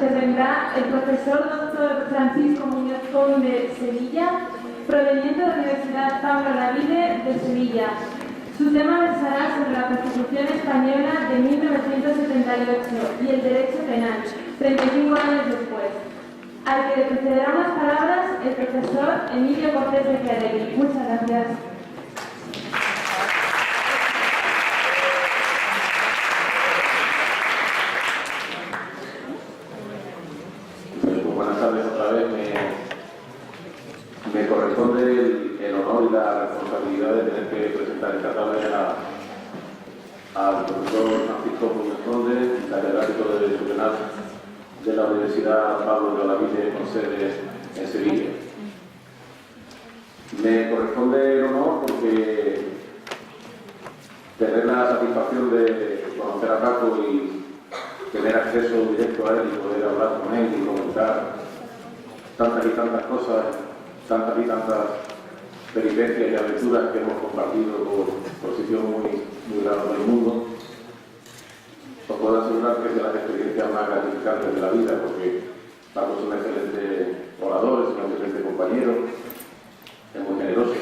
intervendrá el profesor Dr. Francisco Muñoz Conde de Sevilla, proveniente de la Universidad Pablo Olavide de Sevilla. Su tema versará sobre la Constitución Española de 1978 y el derecho penal, 35 años después. Al que le precederán las palabras el profesor Emilio Cortés de Chiaregui. Muchas gracias. Buenas tardes otra vez. Me corresponde el honor y la responsabilidad de tener que presentar esta tarde al profesor Francisco Muñoz Conde, catedrático de Derecho Penal de la Universidad Pablo de Olavide, con sede en Sevilla. Me corresponde el honor porque tener la satisfacción de conocer a Paco y tener acceso directo a él y poder hablar con él y comentar tantas y tantas cosas, tantas y tantas peripecias y aventuras que hemos compartido por sitios muy raros del mundo. Os puedo asegurar que es de las experiencias más gratificantes de la vida, porque Paco es un excelente orador, es un excelente compañero, es muy generoso,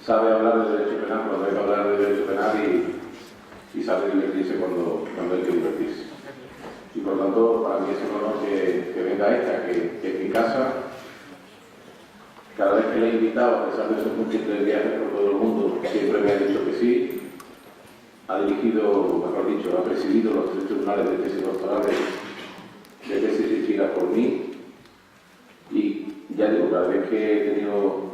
sabe hablar de derecho penal cuando hay que hablar de derecho penal y sabe divertirse cuando hay que divertirse. Y por lo tanto, para mí es un honor que venga esta, que en mi casa, cada vez que le he invitado, a pesar de sus múltiples viajes por todo el mundo, siempre me ha dicho que sí. Ha dirigido, mejor dicho, ha presidido los 3 tribunales de tesis doctorales de tesis dirigidas por mí. Y ya digo, cada vez que he tenido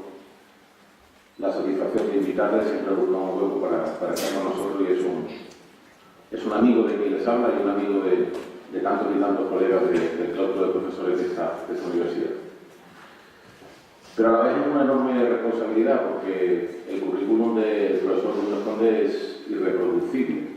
la satisfacción de invitarle, siempre buscamos un hueco para estar con nosotros, y es un amigo de quien les habla y un amigo de tantos y tantos colegas del claustro de profesores de esta universidad. Pero a la vez es una enorme responsabilidad, porque el currículum del profesor Muñoz Conde es irreproducible.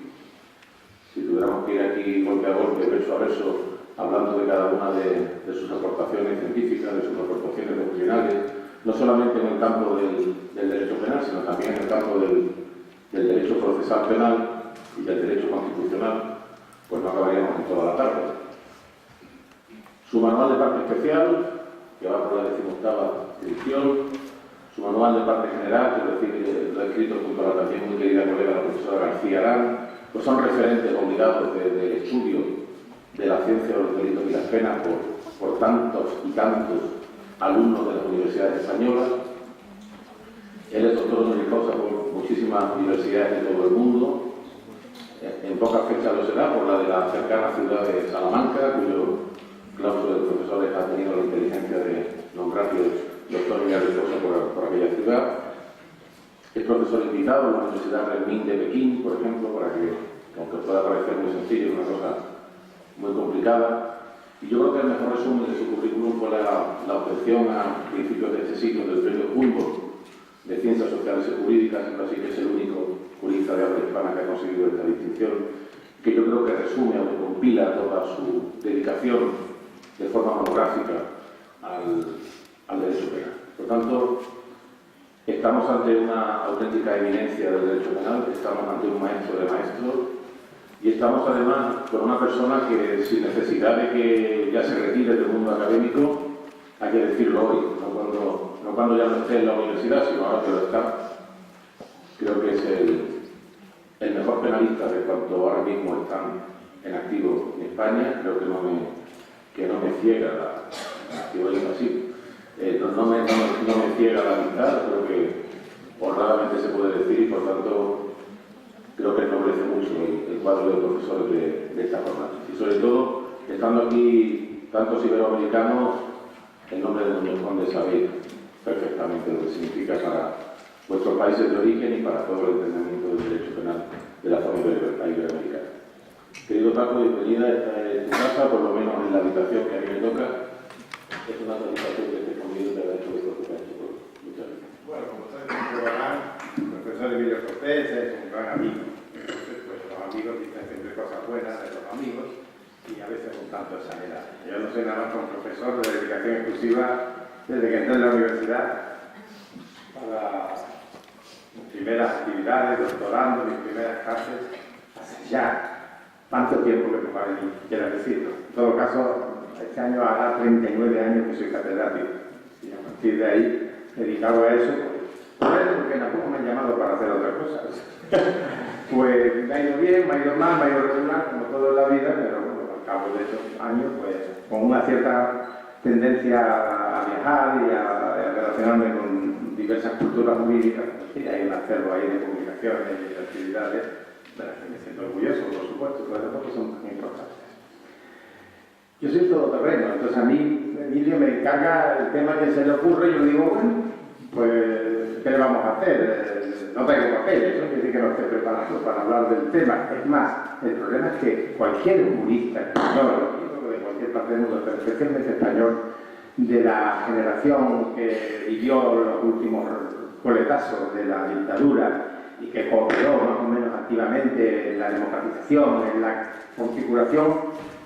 Si tuviéramos que ir aquí golpe a golpe, verso a verso, hablando de cada una de sus aportaciones científicas, de sus aportaciones profesionales, no solamente en el campo del derecho penal, sino también en el campo del derecho procesal penal y del derecho constitucional, pues no acabaríamos en toda la tarde. Su manual de parte especial, que va por la 18ª edición, su manual de parte general, que lo ha escrito junto a la también muy querida colega, la profesora García Arán, pues son referentes obligados del estudio de la ciencia de los delitos y las penas por tantos y tantos alumnos de las universidades españolas. Él es doctor honoris causa por muchísimas universidades de todo el mundo. En pocas fechas lo será por la de la cercana ciudad de Salamanca, cuyo claustro de profesores ha tenido la inteligencia de nombrarle doctor honoris causa por aquella ciudad. Es profesor invitado en la Universidad Renmin de Pekín, por ejemplo, para que, aunque pueda parecer muy sencillo, es una cosa muy complicada. Y yo creo que el mejor resumen de su currículum fue la obtención a principios de este siglo del premio Humboldt de Ciencias Sociales y Jurídicas, en Brasil, que es el único jurista de habla hispana que ha conseguido esta distinción, que yo creo que resume o que compila toda su dedicación de forma monográfica al derecho penal. Por tanto, estamos ante una auténtica eminencia del derecho penal, estamos ante un maestro de maestros y estamos además con una persona que, sin necesidad de que ya se retire del mundo académico, hay que decirlo hoy, no cuando ya no esté en la universidad, sino ahora que lo está. Creo que es el mejor penalista de cuanto ahora mismo están en activo en España. Creo que no me ciega no me ciega la amistad, creo que honradamente se puede decir, y por tanto creo que ennoblece mucho el cuadro de profesores de esta jornada. Y sobre todo, estando aquí tantos iberoamericanos, el nombre de Muñoz Conde sabéis perfectamente lo que significa para vuestros países de origen y para todo el entendimiento del derecho penal de la zona iberoamericana. Querido Paco, bienvenida. Esta es tu casa, por lo menos en la habitación que a mí me toca. Es una satisfacción que estés conmigo y te agradezco esto que te has hecho. Muchas gracias. Bueno, como ustedes comprobarán, el profesor Emilio Cortés es un gran amigo. Entonces, pues los amigos dicen siempre cosas buenas de los amigos y a veces un tanto exageradas. Yo no soy nada más que un profesor de dedicación exclusiva desde que entré en la universidad para mis primeras actividades, doctorando, mis primeras clases, hace ya tanto tiempo que me vale ni quiera decirlo. En todo caso, este año hará 39 años que soy catedrático y a partir de ahí, dedicado a eso, porque tampoco me han llamado para hacer otras cosas. Pues me ha ido bien, me ha ido mal, me ha ido regular, como todo en la vida, pero bueno, al cabo de esos años, pues con una cierta tendencia a viajar y a relacionarme con diversas culturas jurídicas, y hay un acervo ahí de publicaciones y de actividades de las que me siento orgulloso, por supuesto, pero tampoco son tan importantes. Yo soy todoterreno, entonces a mí Emilio me encarga el tema que se le ocurre y yo digo, bueno, pues ¿qué le vamos a hacer? No traigo papeles, no quiere decir que no esté preparado para hablar del tema. Es más, el problema es que cualquier jurista español, de cualquier parte del mundo, pero especialmente español, de la generación que vivió los últimos coletazos de la dictadura y que cooperó más o menos activamente en la democratización, en la configuración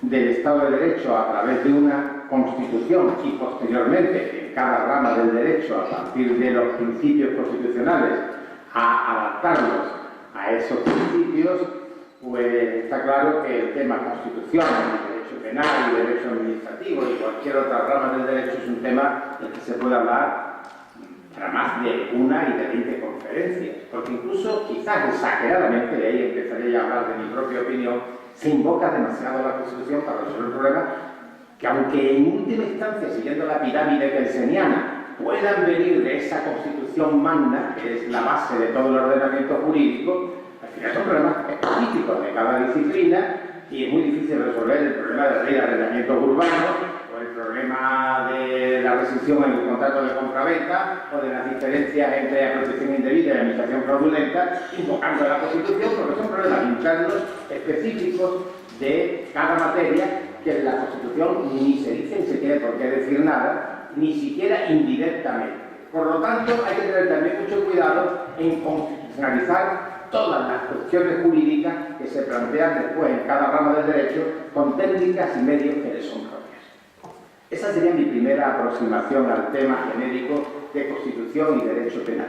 del Estado de Derecho a través de una Constitución y posteriormente en cada rama del derecho a partir de los principios constitucionales a adaptarlos a esos principios, pues está claro que el tema Constitución, derecho penal y derecho administrativo y cualquier otra rama del derecho es un tema del que se puede hablar para más de una y de 20 conferencias, porque incluso quizás exageradamente, y ahí empezaré ya a hablar de mi propia opinión, se invoca demasiado la Constitución para resolver el problema, que aunque en última instancia, siguiendo la pirámide kelseniana, puedan venir de esa Constitución magna, que es la base de todo el ordenamiento jurídico, al final son problemas específicos de cada disciplina y es muy difícil resolver el problema de ley de arrendamientos urbanos o el problema de la rescisión en el contrato de compraventa o de las diferencias entre la protección indebida y la administración fraudulenta, invocando la Constitución, porque son problemas internos específicos de cada materia que en la Constitución ni se dice ni se tiene por qué decir nada, ni siquiera indirectamente. Por lo tanto, hay que tener también mucho cuidado en constitucionalizar todas las cuestiones jurídicas que se plantean después en cada rama del derecho con técnicas y medios que les son propios. Esa sería mi primera aproximación al tema genérico de Constitución y Derecho Penal.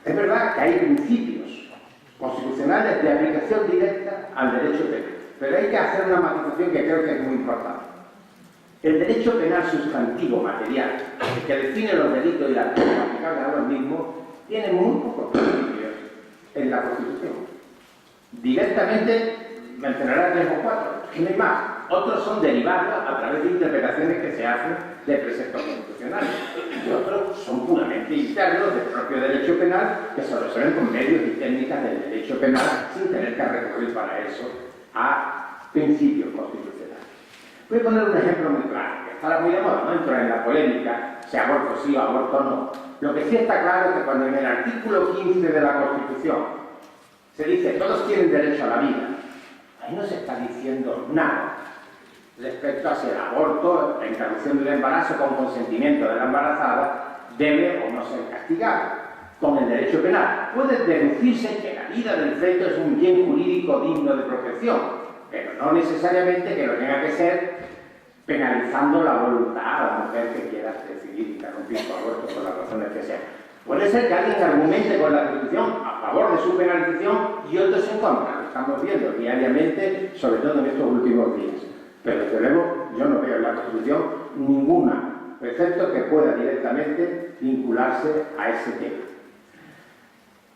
Es verdad que hay principios constitucionales de aplicación directa al derecho penal, pero hay que hacer una matización que creo que es muy importante. El derecho penal sustantivo material, que define los delitos y las penas aplicables a los mismos, tiene muy pocos principios en la Constitución. Directamente mencionará 3 o 4, que no hay más. Otros son derivados a través de interpretaciones que se hacen de preceptos constitucionales. Y otros son puramente internos del propio derecho penal, que se resuelven con medios y técnicas del derecho penal sin tener que recurrir para eso a principios constitucionales. Voy a poner un ejemplo muy claro, que estará muy de moda, no entro en la polémica, si aborto sí o aborto no. Lo que sí está claro es que cuando en el artículo 15 de la Constitución se dice todos tienen derecho a la vida, ahí no se está diciendo nada respecto a si el aborto, la interrupción del embarazo con consentimiento de la embarazada, debe o no ser castigado. Con el derecho penal puede deducirse que la vida del feto es un bien jurídico digno de protección, pero no necesariamente que lo tenga que ser penalizando la voluntad a la mujer que quiera decidir interrumpir su aborto por las razones que sean. Puede ser que alguien argumente con la Constitución a favor de su penalización y otros en contra. Lo estamos viendo diariamente, sobre todo en estos últimos días. Pero desde luego yo no veo en la Constitución ningún precepto que pueda directamente vincularse a ese tema.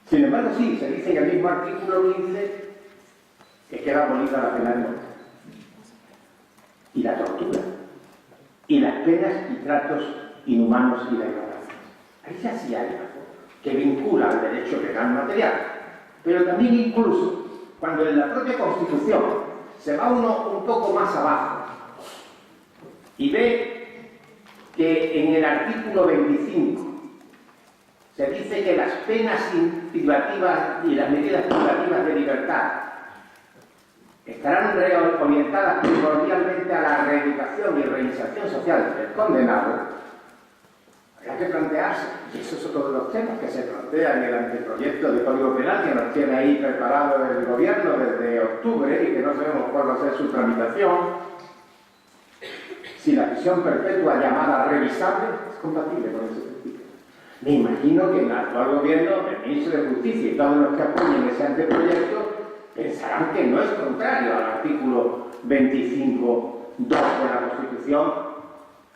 Sin embargo, sí, se dice en el mismo artículo 15 que queda abolida la pena de muerte. Y la tortura. Y las penas y tratos inhumanos y degradables. Ahí ya sí hay algo que vincula al derecho penal material. Pero también incluso cuando en la propia Constitución se va uno un poco más abajo y ve que en el artículo 25 se dice que las penas privativas y las medidas privativas de libertad estarán orientadas primordialmente a la reeducación y reinserción social del condenado. Hay que plantearse, y eso es otro de los temas que se plantea en el anteproyecto de Código Penal que nos tiene ahí preparado el Gobierno desde octubre y que no sabemos cuál va a ser su tramitación, si la prisión perpetua llamada revisable es compatible con ese principio. Me imagino que el actual Gobierno, el Ministro de Justicia y todos los que apoyen ese anteproyecto pensarán que no es contrario al artículo 25.2 de la Constitución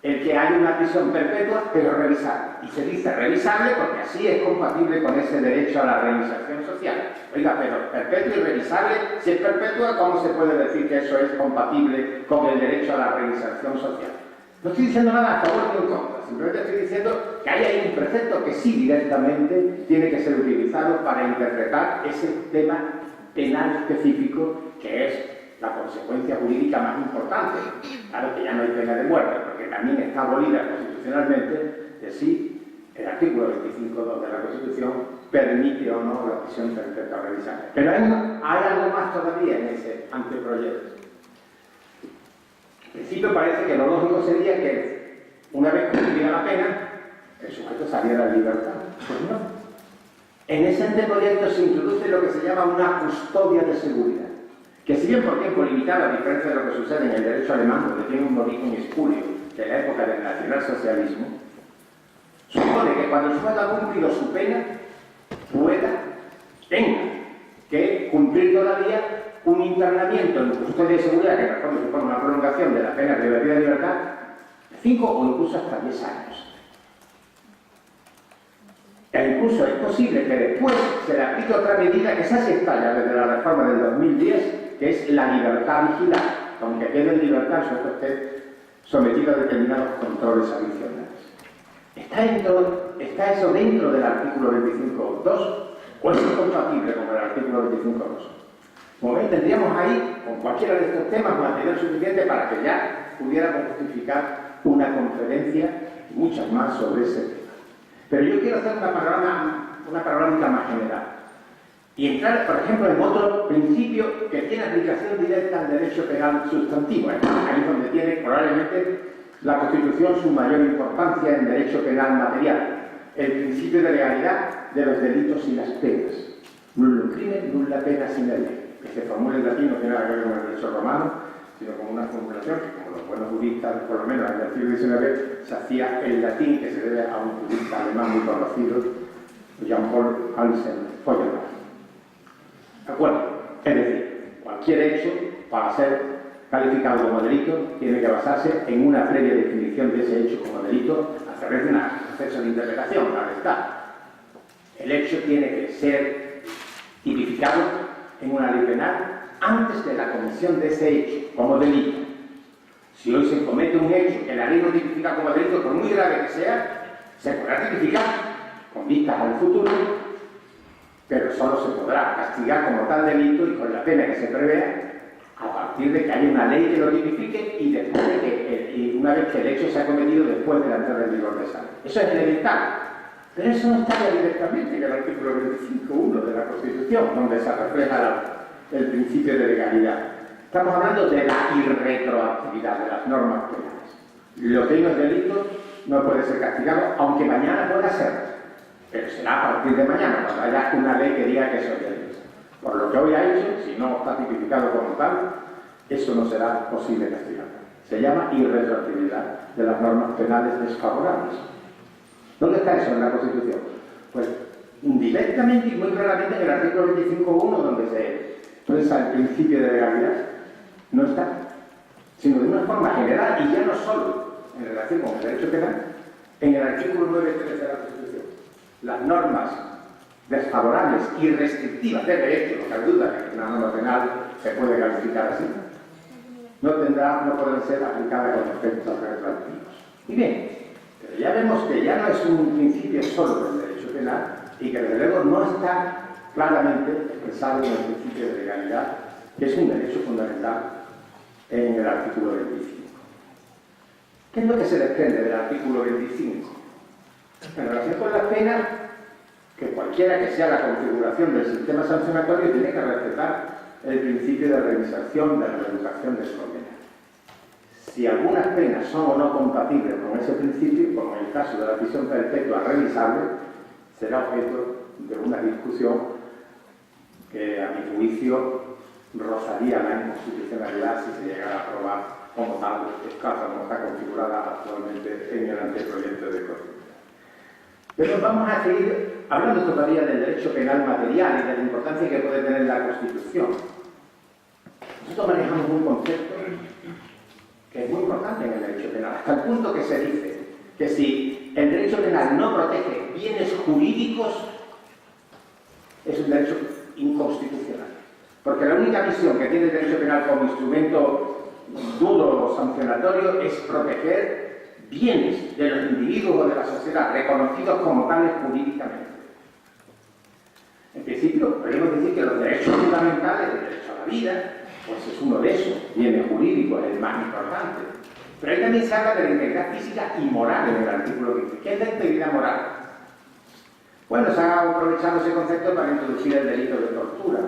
el que haya una prisión perpetua, pero revisable. Y se dice revisable porque así es compatible con ese derecho a la reinserción social. Oiga, pero perpetua y revisable, si es perpetua, ¿cómo se puede decir que eso es compatible con el derecho a la reinserción social? No estoy diciendo nada a favor ni en contra, simplemente estoy diciendo que hay ahí un precepto que sí directamente tiene que ser utilizado para interpretar ese tema penal específico que es la consecuencia jurídica más importante. Claro que ya no hay pena de muerte, porque también está abolida constitucionalmente de si el artículo 25.2 de la Constitución permite o no la prisión perpetua revisable. Pero hay algo más todavía en ese anteproyecto. En principio parece que lo lógico sería que una vez cumplida la pena, el sujeto saliera en libertad. Pues no. En ese anteproyecto se introduce lo que se llama una custodia de seguridad, que si bien por tiempo limitado, a diferencia de lo que sucede en el derecho alemán, donde tiene un origen espurio de la época del nacionalsocialismo, supone que cuando el sujeto ha cumplido su pena, tenga que cumplir todavía un internamiento en custodia de seguridad que responde supone una prolongación de la pena privativa de libertad de 5 o incluso hasta 10 años. E incluso es posible que después se le aplique otra medida que se ha aceptado ya desde la reforma del 2010, que es la libertad vigilada, aunque quede en libertad, sujeto esté sometido a determinados controles adicionales. ¿Está eso dentro del artículo 25.2 o es incompatible con el artículo 25.2? Como ven, tendríamos ahí, con cualquiera de estos temas, material suficiente para que ya pudiéramos justificar una conferencia y muchas más sobre ese tema. Pero yo quiero hacer una panorámica más general y entrar, por ejemplo, en otro principio que tiene aplicación directa al derecho penal sustantivo. Ahí es donde tiene probablemente la Constitución su mayor importancia en derecho penal material, el principio de legalidad de los delitos y las penas. Nullum crimen, nulla pena sine ley. Que se formule en latín no tiene nada que ver con el derecho romano, sino como una formulación que, como los buenos juristas, por lo menos en el siglo XIX, se hacía en latín, que se debe a un jurista alemán muy conocido, Jean-Paul Hansen Feuerbach. ¿De acuerdo? Es decir, cualquier hecho, para ser calificado como delito, tiene que basarse en una previa definición de ese hecho como delito a través de un proceso de interpretación, claro está. El hecho tiene que ser tipificado en una ley penal antes de la comisión de ese hecho como delito. Si hoy se comete un hecho que la ley no tipifica como delito, por muy grave que sea, se podrá tipificar con vistas al futuro, pero solo se podrá castigar como tal delito y con la pena que se prevea a partir de que haya una ley que lo tipifique y después de que, una vez que el hecho se ha cometido después de la entrada en vigor de esa ley. Eso es elemental. Pero eso no está ya directamente en el artículo 25.1 de la Constitución, donde se refleja el principio de legalidad. Estamos hablando de la irretroactividad de las normas penales. Lo que no es delito no puede ser castigado, aunque mañana pueda ser, pero será a partir de mañana, cuando haya una ley que diga que eso es delito. Por lo que hoy ha hecho, si no está tipificado como tal, eso no será posible castigar. Se llama irretroactividad de las normas penales desfavorables. ¿Dónde está eso en la Constitución? Pues indirectamente y muy claramente en el artículo 25.1, donde se expresa el principio de legalidad. No está, sino de una forma general y ya no solo en relación con el derecho penal, en el artículo 9.3 de la Constitución. Las normas desfavorables y restrictivas del derecho, no cabe duda que una norma penal se puede calificar así, no pueden ser aplicadas con efectos retroactivos. Y bien, pero ya vemos que ya no es un principio solo del derecho penal y que desde luego no está claramente expresado en el principio de legalidad, que es un derecho fundamental en el artículo 25. ¿Qué es lo que se desprende del artículo 25? En relación con las penas, que cualquiera que sea la configuración del sistema sancionatorio tiene que respetar el principio de reinserción, de la reeducación de su condena. Si algunas penas son o no compatibles con ese principio, como en el caso de la prisión perpetua revisable, será objeto de una discusión que, a mi juicio, rozaría la inconstitucionalidad si se llegara a aprobar como tal, escasa como está configurada actualmente en el anteproyecto de Constitución. Pero vamos a seguir hablando todavía del derecho penal material y de la importancia que puede tener la Constitución. Nosotros manejamos un concepto que es muy importante en el derecho penal, hasta el punto que se dice que si el derecho penal no protege bienes jurídicos, es un derecho inconstitucional. Porque la única visión que tiene el derecho penal como instrumento duro o sancionatorio es proteger bienes de los individuos o de la sociedad reconocidos como tales jurídicamente. En principio, podemos decir que los derechos fundamentales, el derecho a la vida, pues es uno de esos, bienes jurídicos, es el más importante. Pero ahí también se habla de la integridad física y moral en el artículo 15. ¿Qué es la integridad moral? Bueno, se ha aprovechado ese concepto para introducir el delito de tortura.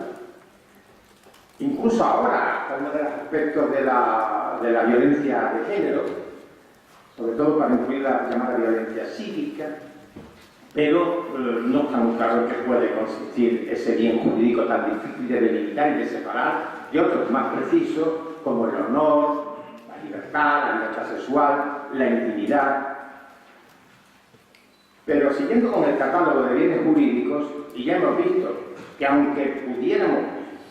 Incluso ahora, uno de los aspectos de la violencia de género, sobre todo para incluir la llamada violencia psíquica, pero no está muy claro en qué puede consistir ese bien jurídico tan difícil de delimitar y de separar de otros más precisos, como el honor, la libertad sexual, la intimidad. Pero siguiendo con el catálogo de bienes jurídicos, y ya hemos visto que aunque pudiéramos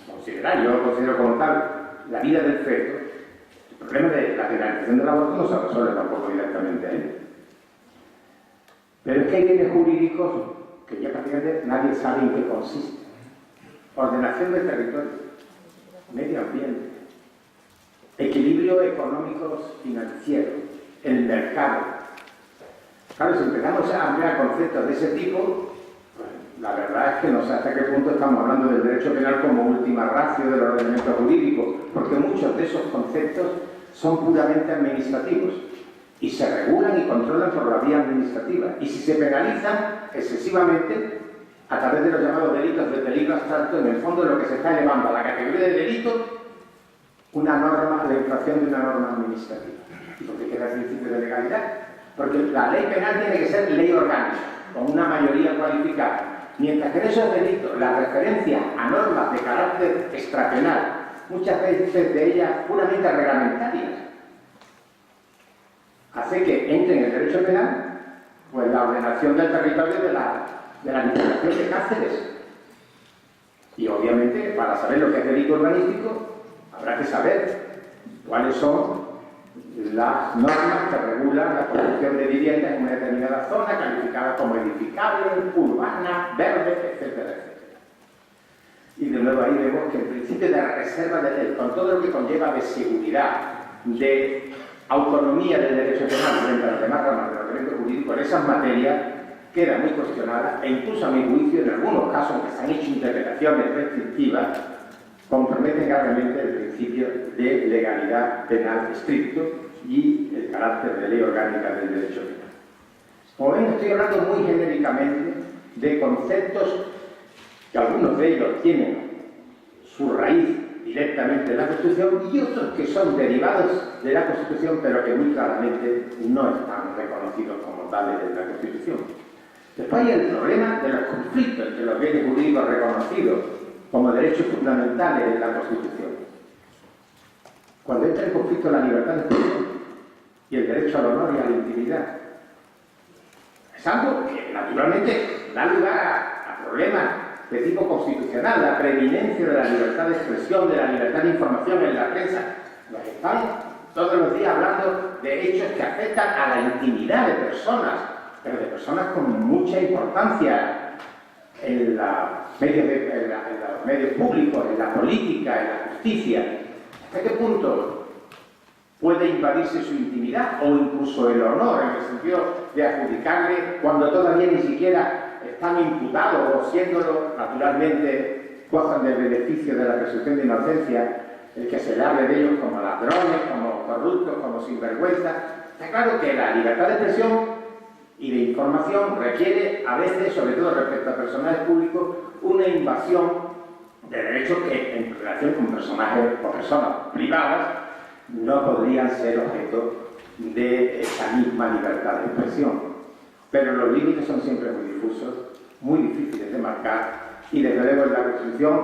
considerar, yo lo considero como tal, la vida del feto, el problema de la penalización del aborto no se resuelve tampoco directamente ahí. Pero es que hay bienes jurídicos que ya prácticamente nadie sabe en qué consisten. Ordenación del territorio, medio ambiente, equilibrio económico-financiero, el mercado. Claro, si empezamos a ampliar conceptos de ese tipo, pues, la verdad es que no sé hasta qué punto estamos hablando del derecho penal como última ratio del ordenamiento jurídico, porque muchos de esos conceptos son puramente administrativos y se regulan y controlan por la vía administrativa. Y si se penalizan excesivamente, a través de los llamados delitos de peligro abstracto, en el fondo lo que se está elevando a la categoría de delito, una norma, la infracción de una norma administrativa. ¿Y por qué queda el principio de legalidad? Porque la ley penal tiene que ser ley orgánica, con una mayoría cualificada. Mientras que en esos delitos, la referencia a normas de carácter extrapenal, muchas veces de ellas puramente reglamentarias, hace que entre en el derecho penal pues la ordenación del territorio de la administración de cárceles. Y obviamente, para saber lo que es delito urbanístico, habrá que saber cuáles son las normas que regulan la construcción de viviendas en una determinada zona, calificada como edificable, urbana, verde, etcétera, etcétera. Y de nuevo ahí vemos que el principio de la reserva de ley, con todo lo que conlleva de seguridad, de autonomía del derecho penal frente a las demás ramas del ordenamiento jurídico, en esas materias queda muy cuestionada, e incluso a mi juicio, en algunos casos que se han hecho interpretaciones restrictivas, comprometen gravemente el principio de legalidad penal estricto y el carácter de ley orgánica del derecho penal. Como ven, estoy hablando muy genéricamente de conceptos que algunos de ellos tienen su raíz directamente en la Constitución y otros que son derivados de la Constitución, pero que muy claramente no están reconocidos como tales en la Constitución. Después hay el problema de los conflictos entre los bienes jurídicos reconocidos como derechos fundamentales en la Constitución. Cuando entra en conflicto la libertad de expresión y el derecho al honor y a la intimidad, es algo que naturalmente da lugar a problemas de tipo constitucional, la preeminencia de la libertad de expresión, de la libertad de información en la prensa. Nos están todos los días hablando de hechos que afectan a la intimidad de personas, pero de personas con mucha importancia en los medios públicos, en la política, en la justicia. ¿Hasta qué punto puede invadirse su intimidad o incluso el honor, en el sentido de adjudicarle cuando todavía ni siquiera están imputados o siéndolo, naturalmente gozan del beneficio de la presunción de inocencia, el que se le hable de ellos como ladrones, como corruptos, como sinvergüenza? Está claro que la libertad de expresión y de información requiere a veces, sobre todo respecto a personajes públicos, una invasión de derechos que en relación con personajes o personas privadas no podrían ser objeto de esa misma libertad de expresión. Pero los límites son siempre muy difusos, muy difíciles de marcar y desde luego en la Constitución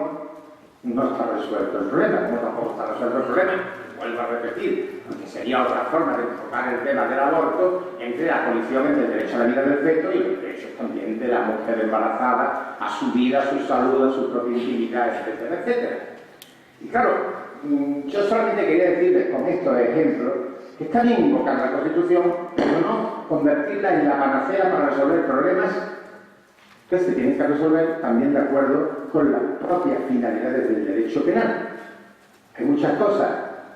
no está resuelto el problema. Como tampoco está resuelto el problema, vuelvo a repetir, porque sería otra forma de enfocar el tema del aborto, entre la colisión entre el derecho a la vida del feto y los derechos también de la mujer embarazada a su vida, a su salud, a su propia intimidad, etcétera, etcétera. Y claro, yo solamente quería decirles con estos ejemplos que está bien invocar la Constitución, pero no convertirla en la panacea para resolver problemas que se tienen que resolver también de acuerdo con las propias finalidades del derecho penal. Hay muchas cosas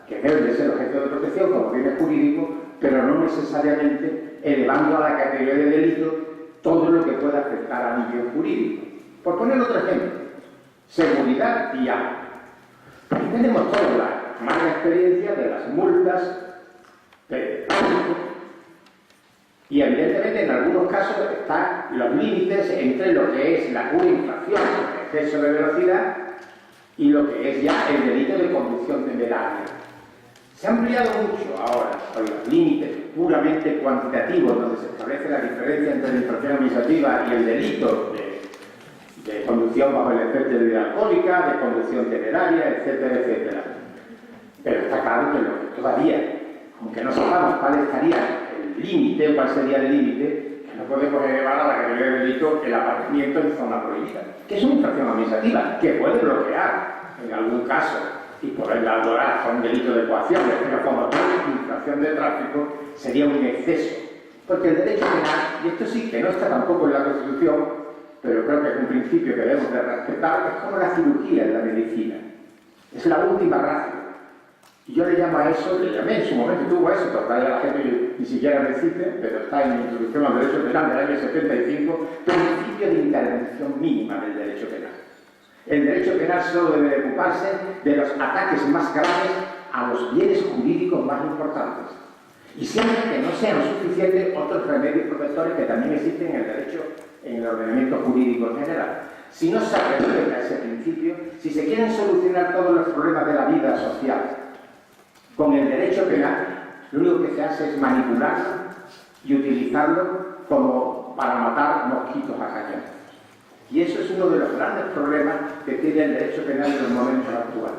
que deben de ser objeto de protección como bienes jurídicos, pero no necesariamente elevando a la categoría de delito todo lo que pueda afectar a un bien jurídico. Por poner otro ejemplo, seguridad vial. Aquí tenemos toda la mala experiencia de las multas de tráfico y evidentemente en algunos casos están los límites entre lo que es la pura infracción, el exceso de velocidad, y lo que es ya el delito de conducción temeraria. Se ha ampliado mucho ahora con los límites puramente cuantitativos, donde se establece la diferencia entre la infracción administrativa y el delito de conducción bajo el efecto de bebida alcohólica, de conducción temeraria, etcétera, etcétera. Pero está claro que todavía, aunque no sepamos cuál estaría el límite, cuál sería el límite, que no podemos elevar a la categoría de delito el aparcamiento en zona prohibida, que es una infracción administrativa, que puede bloquear en algún caso, y por el lado son un delito de coacción, pero como toda infracción de tráfico sería un exceso. Porque el derecho penal, y esto sí que no está tampoco en la Constitución, pero creo que es un principio que debemos de respetar, es como la cirugía en la medicina. Es la última ratio. Y yo le llamo a eso, le llamé en su momento, tuvo eso, todavía la gente ni siquiera me cite, pero está en la Introducción al Derecho Penal del año 75, principio de intervención mínima del derecho penal. El derecho penal solo debe de ocuparse de los ataques más graves a los bienes jurídicos más importantes. Y siempre que no sean suficientes otros remedios protectores que también existen en el derecho, en el ordenamiento jurídico en general. Si no se respeta ese principio, si se quieren solucionar todos los problemas de la vida social con el derecho penal, lo único que se hace es manipularlo y utilizarlo como para matar mosquitos a cañonazos. Y eso es uno de los grandes problemas que tiene el derecho penal en los momentos actuales.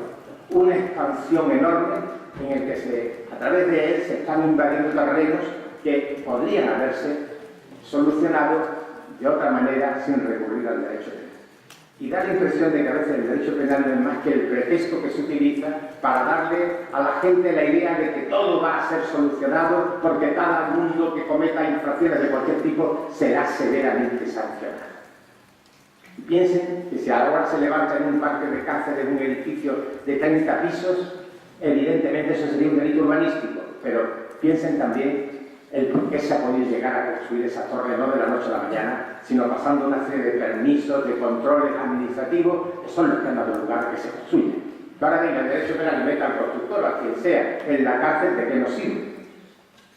Una expansión enorme en el que a través de él se están invadiendo terrenos que podrían haberse solucionado de otra manera sin recurrir al derecho penal. Y da la impresión de que a veces el derecho penal no es más que el pretexto que se utiliza para darle a la gente la idea de que todo va a ser solucionado porque cada mundo que cometa infracciones de cualquier tipo será severamente sancionado. Piensen que si ahora se levanta en un parque de cárceles un edificio de 30 pisos, evidentemente eso sería un delito urbanístico, pero piensen también el por qué se ha podido llegar a construir esa torre no de la noche a la mañana, sino pasando una serie de permisos, de controles administrativos, que son los que han dado lugar a que se construya. Ahora bien, el derecho penal meta al constructor, a quien sea, en la cárcel, ¿de qué nos sirve?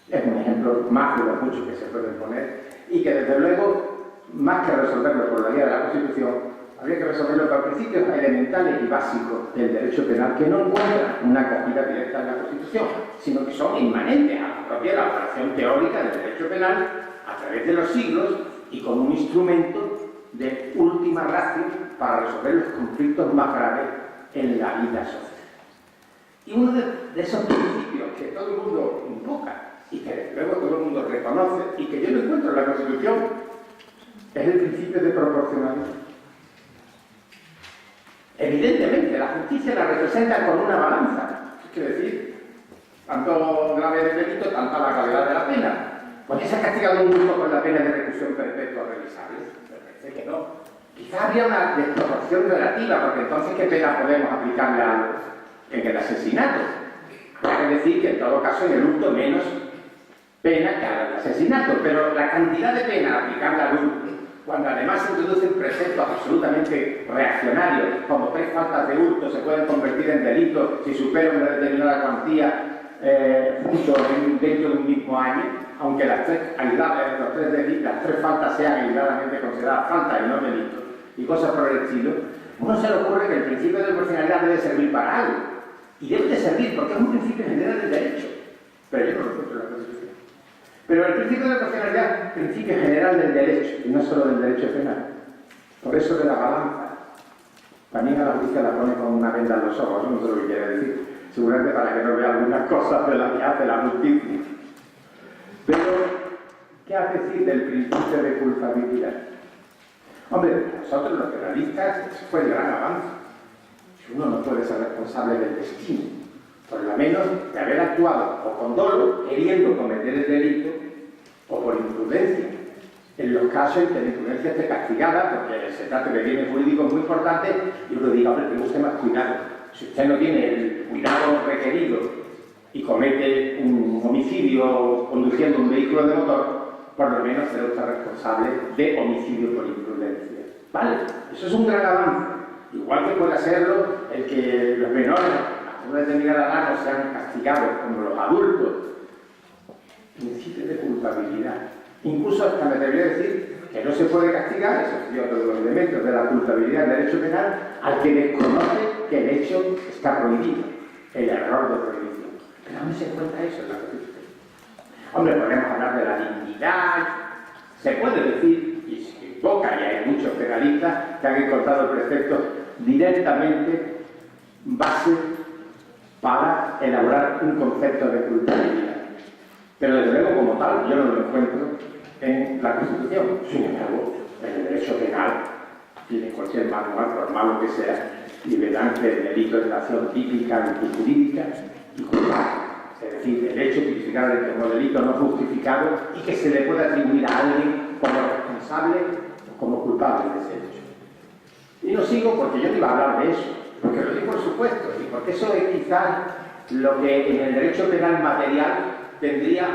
Es un ejemplo más de los muchos que se pueden poner y que desde luego, más que resolverlo por la vía de la Constitución, habría que resolverlo por principios elementales y básicos del derecho penal que no encuentran una acogida directa en la Constitución, sino que son inmanentes a la propia elaboración teórica del derecho penal a través de los siglos y como un instrumento de última ratio para resolver los conflictos más graves en la vida social. Y uno de esos principios que todo el mundo invoca y que luego todo el mundo reconoce y que yo no encuentro en la Constitución es el principio de proporcionalidad. Evidentemente, la justicia la representa con una balanza. Es decir, tanto grave el delito, tanta la gravedad de la pena. ¿Podría ser castigado un grupo con la pena de reclusión perpetua revisable? Me parece que no. Quizá habría una desproporción relativa, porque entonces, ¿qué pena podemos aplicarle en el asesinato? Hay que decir que en todo caso en el hurto menos pena que al asesinato, pero la cantidad de pena aplicable al hurto, cuando además se introducen preceptos absolutamente reaccionarios, como 3 faltas de hurto se pueden convertir en delitos si superan una determinada cuantía dentro de un mismo año, aunque las 3 faltas sean aisladamente consideradas faltas y no delitos, y cosas por el estilo, uno se le ocurre que el principio de proporcionalidad debe servir para algo, y debe de servir porque es un principio general del derecho, pero yo no lo encuentro en la Constitución. Pero el principio de proporcionalidad es un principio general del derecho, y no solo del derecho penal. Por eso de la balanza, también a la justicia la pone con una venda en los ojos, no sé lo que quiere decir. seguramente para que no vea algunas cosas de las que hace la justicia. Pero, ¿qué hace decir del principio de culpabilidad? Hombre, nosotros los penalistas, ese fue el gran avance. Uno no puede ser responsable del destino, por lo menos de haber actuado o con dolo, queriendo cometer el delito, o por imprudencia. En los casos en que la imprudencia esté castigada, porque se trata de bienes jurídicos muy importantes, y uno diga, hombre, tenga usted más cuidado. Si usted no tiene el cuidado requerido y comete un homicidio conduciendo un vehículo de motor, por lo menos será usted responsable de homicidio por imprudencia. ¿Vale? Eso es un gran avance. Igual que puede hacerlo el que los menores, hasta una determinada edad, no sean castigados como los adultos. Principio de culpabilidad. Incluso hasta me debería decir que no se puede castigar, eso es otro de los elementos de la culpabilidad del derecho penal, al que desconoce que el hecho está prohibido, el error de prohibición. Pero ¿dónde se encuentra eso en la Constitución? Hombre, podemos hablar de la dignidad, se puede decir, y se equivoca, y hay muchos penalistas que han encontrado el precepto directamente base para elaborar un concepto de culpabilidad. Pero desde luego, como tal, yo no lo encuentro en la Constitución. Sin embargo, en el derecho penal, y en cualquier manual, por malo que sea, y verán que el delito es la acción típica, antijurídica y culpable. Es decir, el hecho tipificado como delito no justificado y que se le puede atribuir a alguien como responsable o como culpable de ese hecho. Y no sigo porque yo no iba a hablar de eso, porque lo digo por supuesto, y porque eso es quizás lo que en el derecho penal material tendría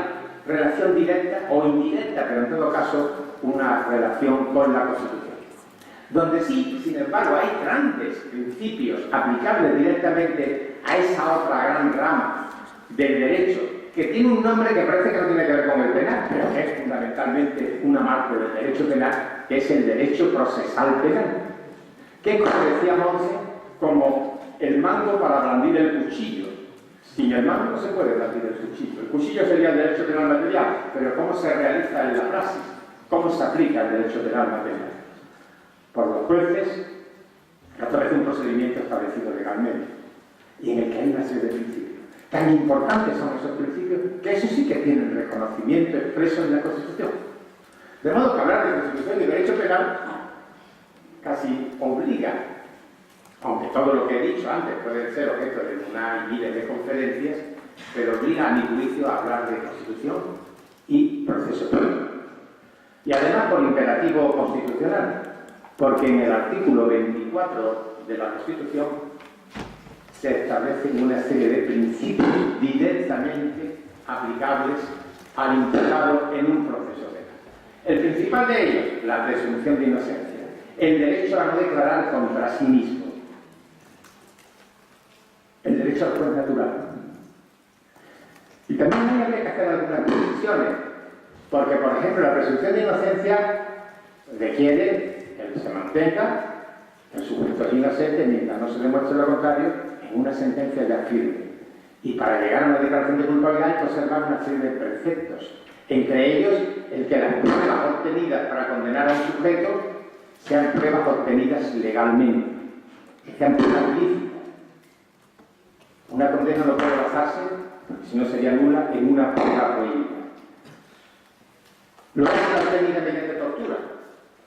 relación directa o indirecta, pero en todo caso una relación con la Constitución. Donde sí, sin embargo, hay grandes principios aplicables directamente a esa otra gran rama del derecho, que tiene un nombre que parece que no tiene que ver con el penal, pero que es fundamentalmente una marca del derecho penal, que es el derecho procesal penal, que es, como decía Monse, como el mango para blandir el cuchillo. Sin el mango no se puede blandir el cuchillo. El cuchillo sería el derecho penal material, pero ¿cómo se realiza en la praxis? ¿Cómo se aplica el derecho penal material? Por los jueces, a través de un procedimiento establecido legalmente, y en el que hay una serie de principios. Tan importantes son esos principios que eso sí que tienen reconocimiento expreso en la Constitución. De modo que hablar de Constitución y derecho penal casi obliga, aunque todo lo que he dicho antes puede ser objeto de una y miles de conferencias, pero obliga a mi juicio a hablar de Constitución y proceso penal. Y además por imperativo constitucional, porque en el artículo 24 de la Constitución se establecen una serie de principios directamente aplicables al imputado en un proceso penal. El principal de ellos, la presunción de inocencia, el derecho a no declarar contra sí mismo, el derecho al juez natural. Y también habría que hacer algunas precisiones, porque, por ejemplo, la presunción de inocencia requiere que se mantenga el sujeto es inocente mientras no se demuestre lo contrario en una sentencia ya firme. Y para llegar a una declaración de culpabilidad hay que observar una serie de preceptos, entre ellos el que las pruebas obtenidas para condenar a un sujeto sean pruebas obtenidas legalmente, que sean pruebas lícitas. Una condena no puede basarse, porque si no sería nula, en una prueba prohibida. Luego está obtenida mediante tortura.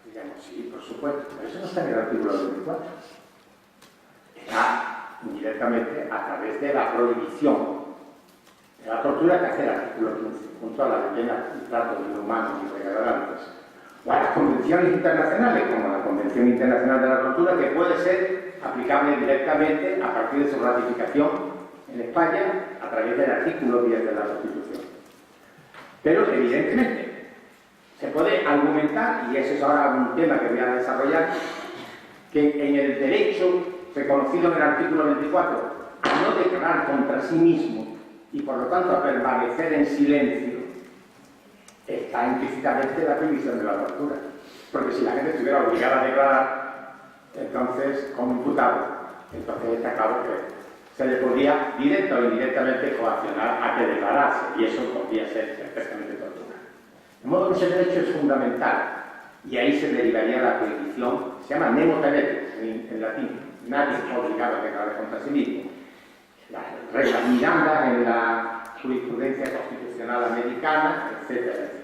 Digamos, sí, por supuesto, pero eso no está en el artículo 24. Está indirectamente a través de la prohibición de la tortura que hace el artículo 15, junto a la pena y trato inhumano y degradantes, o a las convenciones internacionales, como la Convención Internacional de la Tortura, que puede ser aplicable directamente a partir de su ratificación en España a través del artículo 10 de la Constitución. Pero, evidentemente, se puede argumentar, y ese es ahora un tema que voy a desarrollar, que en el derecho reconocido en el artículo 24 a no declarar contra sí mismo y por lo tanto a permanecer en silencio, está implícitamente la prohibición de la tortura. Porque si la gente estuviera obligada a declarar, entonces, como imputado, entonces está claro que se le podría directa o indirectamente coaccionar a que declarase, y eso podría ser perfectamente tortura. De modo que ese derecho es fundamental, y ahí se derivaría la prohibición, se llama nemo tenetur en latín. Nadie está obligado a declarar contra sí mismo. las reglas Miranda en la jurisprudencia constitucional americana, etcétera, etcétera.